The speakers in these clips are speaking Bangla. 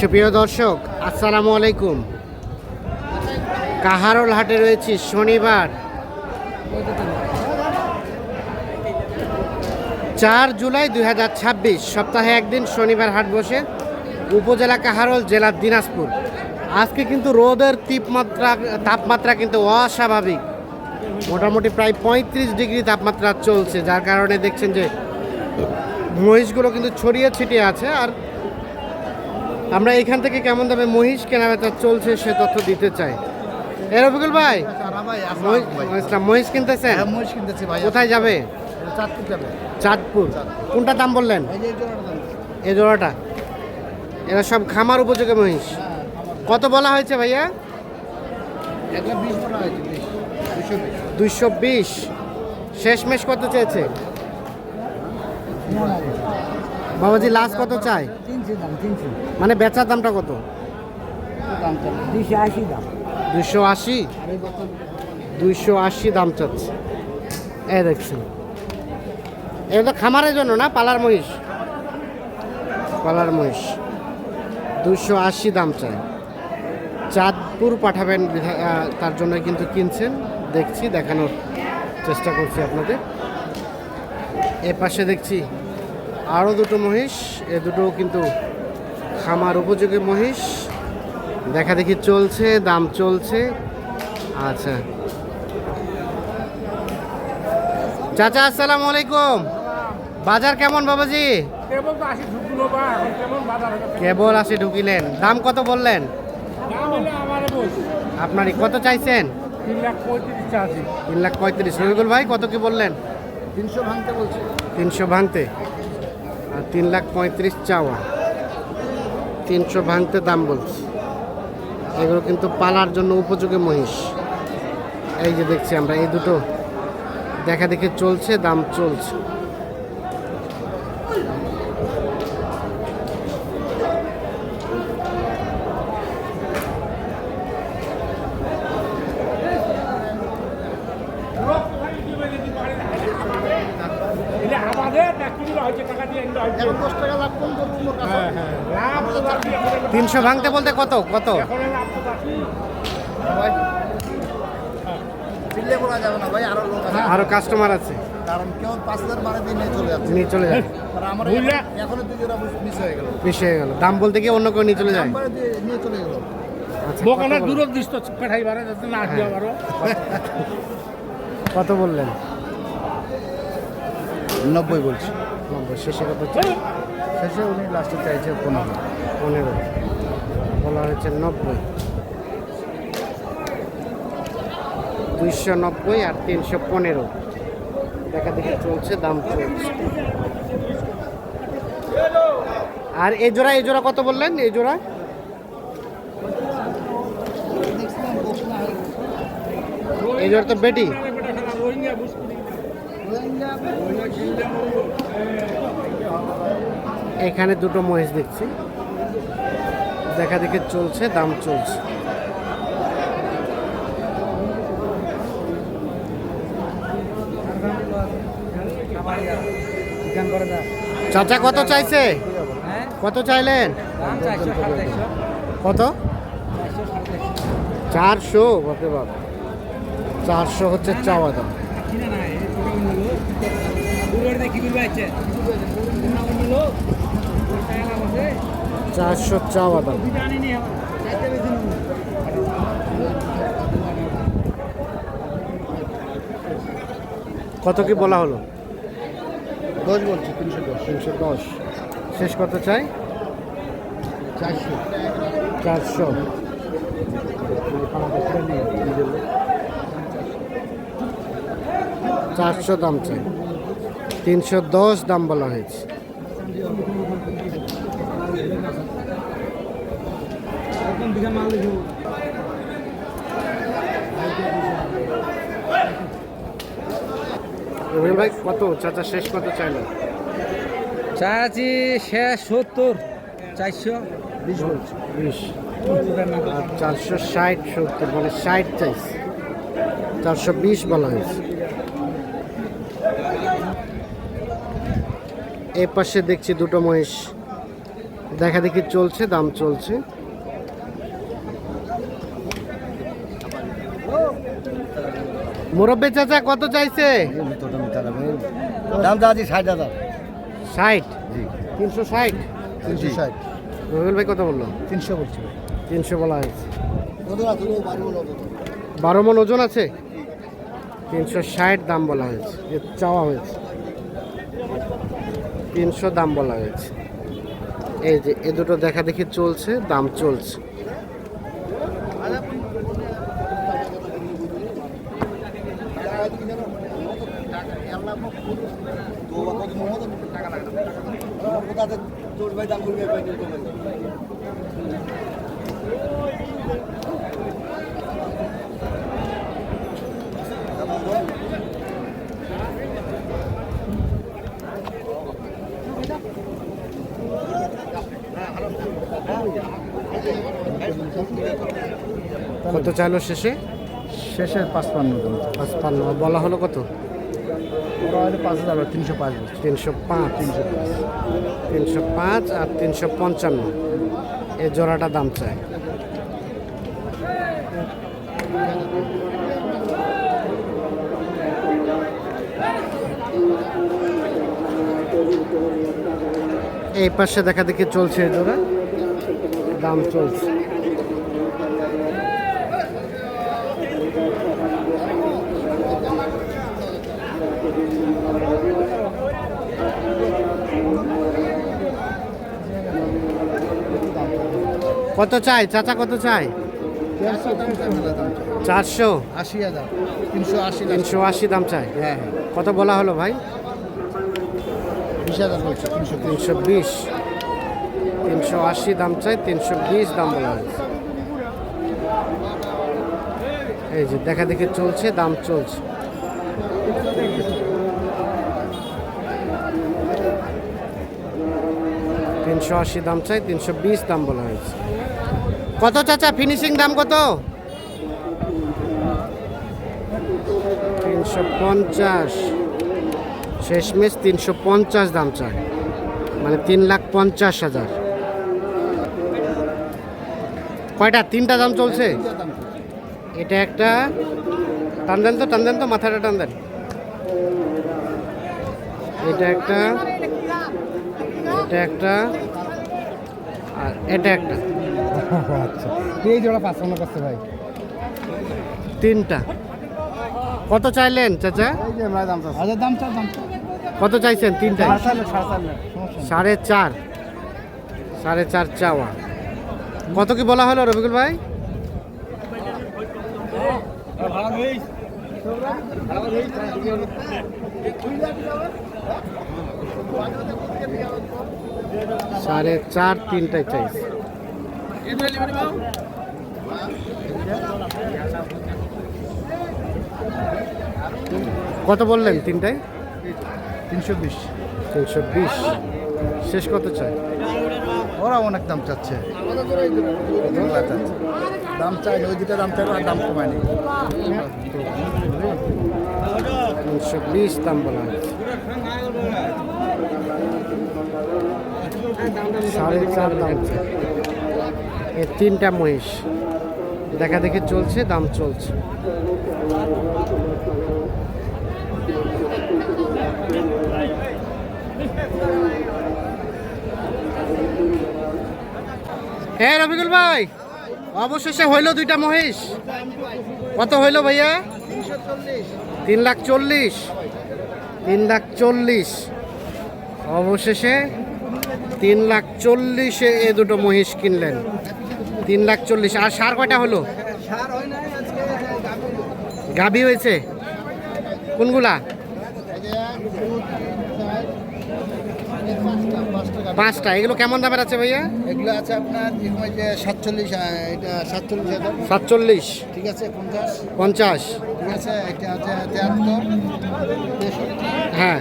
সুপ্রিয় দর্শক, আসসালামু আলাইকুম। কাহারোল হাটে রয়েছি শনিবার 4 জুলাই 2026, সপ্তাহে একদিন শনিবার হাট বসে। উপজেলা কাহারোল, জেলা দিনাজপুর। আজকে কিন্তু রোদের তাপমাত্রা কিন্তু অস্বাভাবিক, মোটামুটি প্রায় 35 ডিগ্রি তাপমাত্রা চলছে, যার কারণে দেখছেন যে মহিষগুলো কিন্তু ছড়িয়ে ছিটিয়ে আছে। আর আমরা এখান থেকে কেমন দামে মহিষ কেনাবেচা চলছে সে তথ্য দিতে চাই। রফিকুল ভাই, মহিষ কিনতেছেন? কোথায় যাবে? চাঁদপুর। কোনটা দাম বললেন? এই জোড়াটা। এরা সব খামার উপযোগী মহিষ। কত বলা হয়েছে ভাইয়া? 220। শেষমেশ কত চেয়েছে বাবাজি? লাস্ট কত চাই? মানে বেচার দামটা কত? 280। 280 দাম চাচ্ছে। এই দেখছেন, এটা তো খামারের জন্য না, পালার মহিষ। পালার মহিষ 280 দাম চাই। চাঁদপুর পাঠাবেন তার জন্য কিন্তু কিনছেন। দেখছি, দেখানোর চেষ্টা করছি আপনাদের। এ পাশে দেখছি আরও দুটো মহিষ। এ দুটোও কিন্তু খামার উপযোগী মহিষ। দেখা দেখি চলছে, দাম চলছে। আচ্ছা চাচা, আসসালামু আলাইকুম। বাজার কেমন বাবাজি? কেবল আসি ঢুকিলেন। দাম কত বললেন? আপনারই। কত চাইছেন? 3,35,000। রবিকুল ভাই কত কি বললেন? 300 ভাঙতে বলছে। 300 ভাঙতে, আর 3,35,000 চাওয়া। 300 ভাঙতে দাম বলছি। এগুলো কিন্তু পালার জন্য উপযোগী মহিষ। এই যে দেখছি আমরা, এই দুটো দেখা দেখি চলছে, দাম চলছে। তিনশো ভাঙতে বলতে কত কত? আরো কাস্টমার আছে, কারণ কেউ 5,000 মানে দিয়ে নিয়ে চলে যায়। এখনো মিস হয়ে গেল। মিস হয়ে গেল। দাম বলতে গিয়ে অন্য কেউ নিয়ে চলে যায়। নিয়ে চলে গেল। কত বললেন? 90 বলছি। 90। শেষে কত চাই? শেষে উনি লাস্টে চাইছে 15 বলা হয়েছে 90। 290 আর 315 দেখা দেখি চলছে, দাম চলছে। আর এই জোড়া কত বললেন? এই জোড়া তো বেটি। এখানে দুটো মহিষ দেখছি, দেখা দেখি চলছে, দাম চলছে। চাচা কত চাইছে? কত চাইলেন? কত? 400। বাপরে বাপ, 400 হচ্ছে চাওয়া দাম। 400 চাওয়া দাম। কত কি বলা হলো? 10 বলছি। 310। 310। শেষ কত চাই? 400। 400। 400 দাম চাই। 310 দাম বলা হয়েছে। রবিল ভাই কত চাচা শেষ কত চাইলেন? চাচ্ছি শেষ 70। 420 বলছি। 20 আর 460 70, মানে 60 চাইছে। 420 বলা হয়েছে। এ পাশে দেখছি দুটো মহিষ দেখা দেখি চলছে, দাম চলছে। মুরব্বী চাচা কত চাইছে? দাম দাদি 60,000। 60, জি 360। 360। রবিউল ভাই কত বললো? 300 বলছি ভাই। 300 বলা হয়েছে। 12 মন ওজন আছে। 360 দাম বলা হয়েছে, এর চাওয়া হয়েছে। 300 দাম বলা হয়েছে। এই যে এ দুটো দেখা দেখি চলছে, দাম চলছে। কত চাইলো শেষে? শেষে 55 দাম। 55 বলা হলো কত? ওরা হলে 5,000, 305 বলছি। 305, 305 আর 355 এই জোড়াটা দাম চাই। এই পাশে দেখা দেখি চলছে এই জোড়া, দাম চলছে। কত চাই চাচা, কত চাই? 400, 80,000, 380। 380 দাম চাই। হ্যাঁ, কত বলা হলো ভাই? 20,000 বলছি। 320, 380 দাম চাই, 320 দাম বলা হয়েছে। এই যে দেখা দেখি চলছে, দাম চলছে। $380 দাম চাই, 320 দাম বলা হয়েছে। কত চাচা ফিনিশিং দাম কত? 350, শেষমেশ 350 দাম চাই, মানে 3,50,000। কয়টা? 3টা দাম চলছে। এটা একটা, টান দেন তো, টান দেন তো, মাথাটা টান দেন। এটা একটা, এটা একটা, আর এটা একটা। আচ্ছা, এই জোড়া 55 করছে ভাই। 3টা। কত চাইলেন চাচা? এই যে আমরা দাম চাচ্ছি। হাজার দাম চাও, দাম চাও। কত চাইছেন? 3টায় 4.5, 4.5 চাওয়া। কত কি বলা হলো রবিকুল ভাই? সাড়ে চার, 3টায় চাইছে। কত বললেন 3টায়? 320। 320। শেষ কত চাই? ওরা অনেক দাম চাচ্ছে। দাম চাই, ওই দুটো দাম চাই, আর দাম কমায় নি। 320 দাম বলা হয়েছে। 4.5 দাম চাই। এই 3টা মহিষ দেখা দেখি চলছে, দাম চলছে। হ্যাঁ রবিকুল ভাই, অবশেষে হইল 2টা মহিষ। কত হইল ভাইয়া? 3,40,000। 3,40,000 অবশেষে 3,40,000-এ এ দুটো মহিষ কিনলেন। 3,40,000। আর সার কয়টা হলো? গাভী হয়েছে কোনগুলা? 5টা। এগুলো কেমন দামের আছে ভাইয়া? এগুলো আছে আপনার 47, এটা 47,000। 47, ঠিক আছে, 50, 50, ঠিক আছে, এটা আছে 73, 63, হ্যাঁ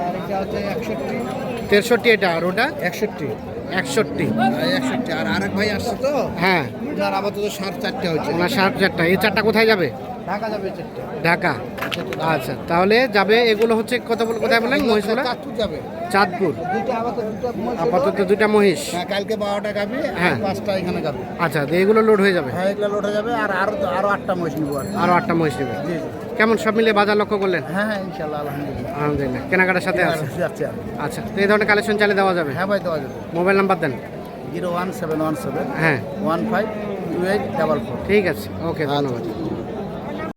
আর এটা আছে 61, 63 এটা, আর ওটা 61, 61। 61। আর আরেক ভাই আসছে তো, হ্যাঁ, ওনার আপাতত 4.5 হয়েছে। ওনার 4.5। এই 4টা কোথায় যাবে? ঢাকা যাবে চারটে। ঢাকা। আচ্ছা, তাহলে যাবে এগুলো হচ্ছে কোথায় বলেন মহিষগুলো? চাঁদপুর যাবে। চাঁদপুর। দুটো আপাতত দুটো মহিষ হলো। আপাতত দুইটা মহিষ। হ্যাঁ, কালকে 12টা গাবি, হ্যাঁ। 5টা এখানে গাবি। আচ্ছা, তো এগুলো লোড হয়ে যাবে। হ্যাঁ, এগুলো লোড হয়ে যাবে। আর আরো 8টা মহিষ নিবো আর কি। আরো 8টা মহিষ নেবে। জি জি। কেমন সব মিলিয়ে বাজার লক্ষ্য করলেন? হ্যাঁ হ্যাঁ, ইনশাল্লাহ, আলহামদুলিল্লাহ। আলহামদুলিল্লাহ, কেনাকাটার সাথে আছে। যাচ্ছে আর। আচ্ছা, তো এই ধরনের কালেকশন চালিয়ে দেওয়া যাবে। হ্যাঁ ভাই, দেওয়া যাবে। মোবাইল নাম্বার দেন। 01717 হ্যাঁ, 152844। ঠিক আছে, ওকে, ধন্যবাদ।